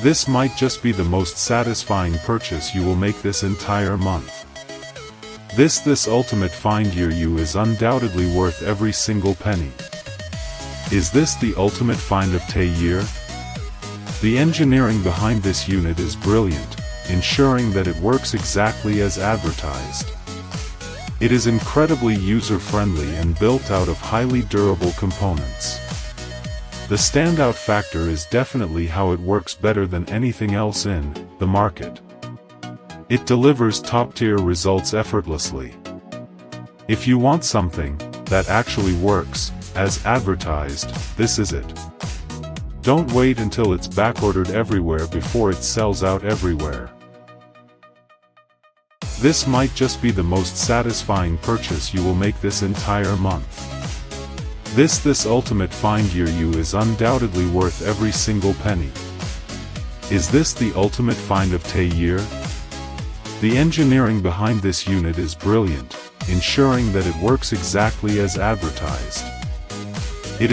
This might just be the most satisfying purchase you will make this entire month. This ultimate find year is undoubtedly worth every single penny. Is this the ultimate find of the year? The engineering behind this unit is brilliant, ensuring that it works exactly as advertised. It is incredibly user-friendly and built out of highly durable components. The standout factor is definitely how it works better than anything else in the market. It delivers top-tier results effortlessly. If you want something that actually works as advertised, this is it. Don't wait until it's backordered everywhere before it sells out everywhere. This might just be the most satisfying purchase you will make this entire month. This ultimate find year is undoubtedly worth every single penny. Is this the ultimate find of the year? The engineering behind this unit is brilliant, ensuring that it works exactly as advertised.